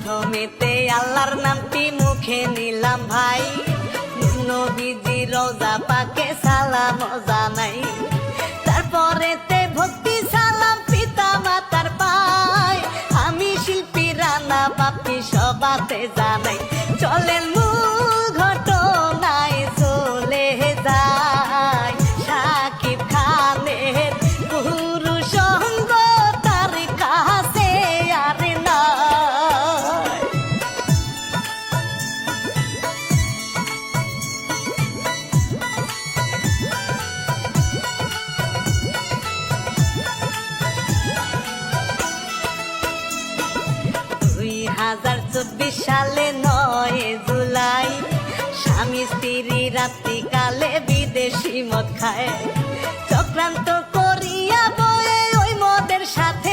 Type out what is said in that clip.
প্রথমেতে আল্লাহর নামটি মুখে নিলাম ভাই, নবীজি রোজা পাকে সালাম জানাই, তারপরেতে ভক্তি সালাম পিতা মাতার পায়, আমি শিল্পী রানা বাপি সবাতে জানাই, চলেন মূল ঘটনায় চলে যায় শাকিব খানের গুরু সঙ্গ তার কাছে আর নয়। দুই 2024 সালে 9 জুলাই স্বামী স্ত্রী রাত্রিকালে বিদেশি মদ খায়, চক্রান্ত করিয়া বয়ে ওই মদের সাথে